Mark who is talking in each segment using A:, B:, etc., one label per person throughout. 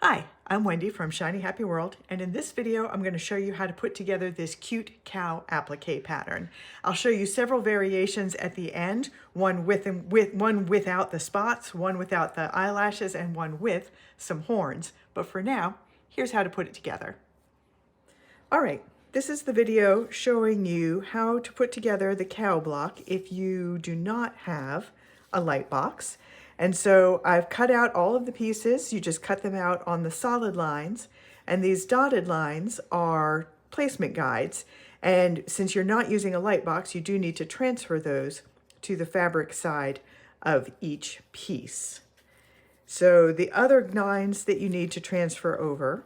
A: Hi, I'm Wendy from Shiny Happy World, and in this video I'm going to show you how to put together this cute cow applique pattern. I'll show you several variations at the end, one one without the spots, one without the eyelashes, and one with some horns. But for now, here's how to put it together. All right, this is the video showing you how to put together the cow block if you do not have a light box. And so I've cut out all of the pieces. You just cut them out on the solid lines, and these dotted lines are placement guides. And since you're not using a light box, you do need to transfer those to the fabric side of each piece. So the other lines that you need to transfer over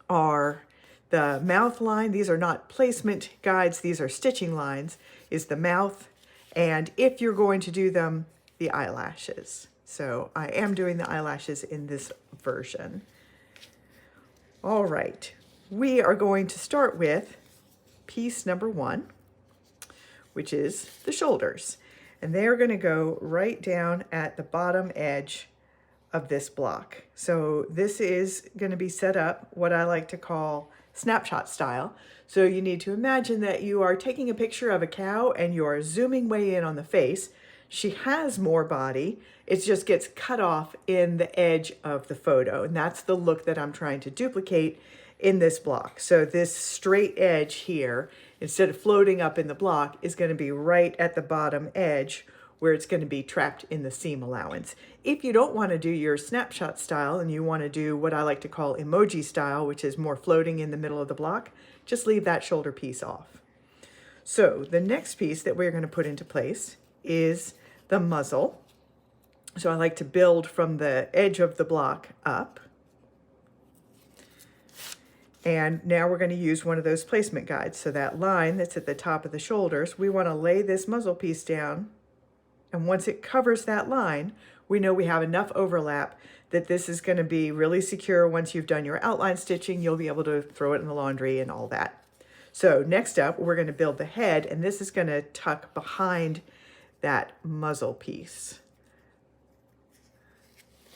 A: are the mouth line. These are not placement guides, these are stitching lines, is the mouth. And if you're going to do them, the eyelashes. So I am doing the eyelashes in this version. All right, we are going to start with piece number 1, which is the shoulders. And they're going to go right down at the bottom edge of this block. So this is going to be set up what I like to call snapshot style. So you need to imagine that you are taking a picture of a cow and you're zooming way in on the face. She has more body, it just gets cut off in the edge of the photo, and that's the look that I'm trying to duplicate in this block. So this straight edge here, instead of floating up in the block, is going to be right at the bottom edge where it's going to be trapped in the seam allowance. If you don't want to do your snapshot style and you want to do what I like to call emoji style, which is more floating in the middle of the block, just leave that shoulder piece off. So the next piece that we're going to put into place is the muzzle. So I like to build from the edge of the block up. And now we're going to use one of those placement guides. So that line that's at the top of the shoulders, we want to lay this muzzle piece down. And once it covers that line, we know we have enough overlap that this is going to be really secure. Once you've done your outline stitching, you'll be able to throw it in the laundry and all that. So next up, we're going to build the head, and this is going to tuck behind that muzzle piece.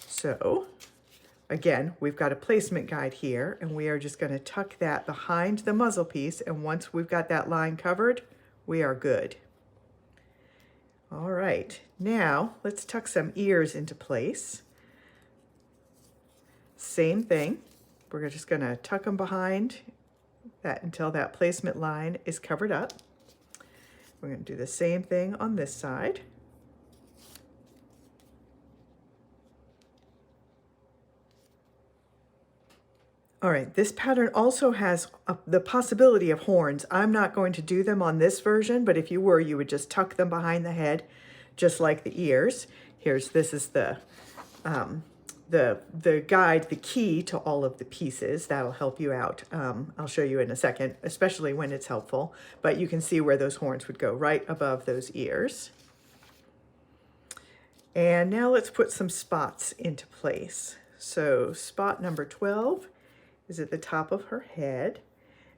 A: So again, we've got a placement guide here, and we are just going to tuck that behind the muzzle piece, and once we've got that line covered, we are good. All right, now let's tuck some ears into place. Same thing, we're just going to tuck them behind that until that placement line is covered up. We're going to do the same thing on this side. All right, this pattern also has the possibility of horns. I'm not going to do them on this version, but if you were, you would just tuck them behind the head, just like the ears. This is the guide, the key to all of the pieces. That'll help you out. I'll show you in a second, especially when it's helpful, but you can see where those horns would go right above those ears. And now let's put some spots into place. So spot number 12 is at the top of her head.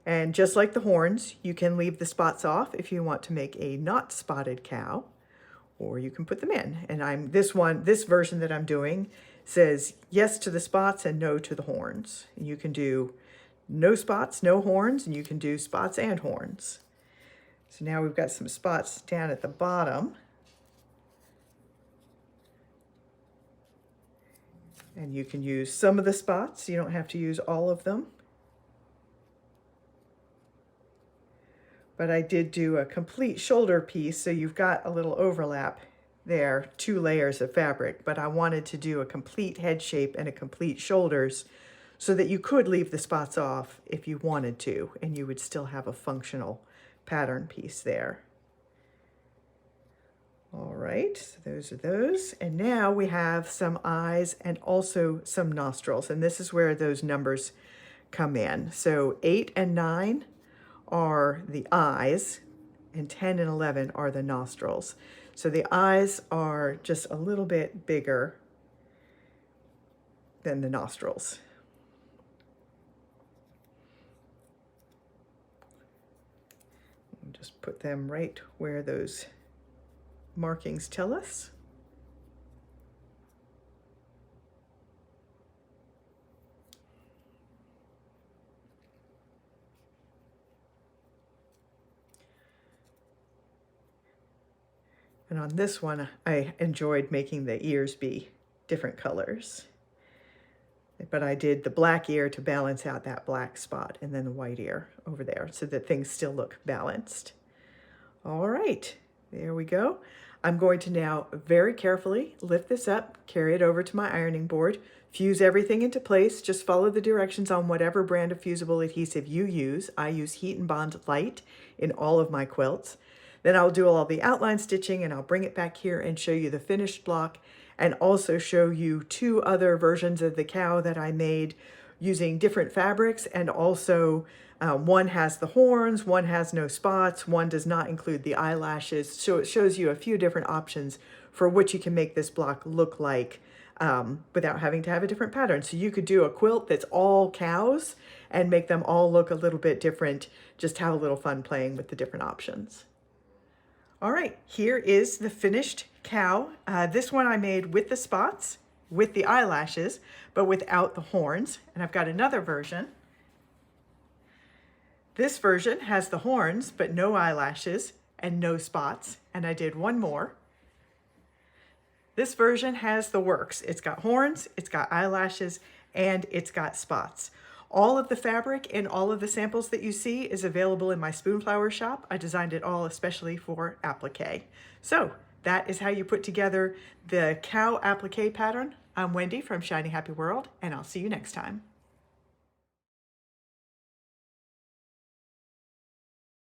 A: And just like the horns, you can leave the spots off if you want to make a not spotted cow, or you can put them in. And this version that I'm doing says yes to the spots and no to the horns. And you can do no spots, no horns, and you can do spots and horns. So now we've got some spots down at the bottom. And you can use some of the spots. You don't have to use all of them. But I did do a complete shoulder piece, so you've got a little overlap there, 2 layers of fabric. But I wanted to do a complete head shape and a complete shoulders so that you could leave the spots off if you wanted to, and you would still have a functional pattern piece there. All right, so those are those. And now we have some eyes and also some nostrils. And this is where those numbers come in. So 8 and 9 are the eyes, and 10 and 11 are the nostrils. So the eyes are just a little bit bigger than the nostrils. Just put them right where those markings tell us. And on this one, I enjoyed making the ears be different colors. But I did the black ear to balance out that black spot, and then the white ear over there so that things still look balanced. All right, there we go. I'm going to now very carefully lift this up, carry it over to my ironing board, fuse everything into place. Just follow the directions on whatever brand of fusible adhesive you use. I use Heat and Bond Light in all of my quilts. Then I'll do all the outline stitching, and I'll bring it back here and show you the finished block, and also show you 2 other versions of the cow that I made using different fabrics. And also one has the horns, one has no spots, one does not include the eyelashes. So it shows you a few different options for what you can make this block look like without having to have a different pattern. So you could do a quilt that's all cows and make them all look a little bit different. Just have a little fun playing with the different options. All right, here is the finished cow. This one I made with the spots, with the eyelashes, but without the horns. And I've got another version. This version has the horns, but no eyelashes and no spots. And I did one more. This version has the works. It's got horns, it's got eyelashes, and it's got spots. All of the fabric and all of the samples that you see is available in my Spoonflower shop. I designed it all especially for applique. So that is how you put together the cow applique pattern. I'm Wendy from Shiny Happy World, and I'll see you next time.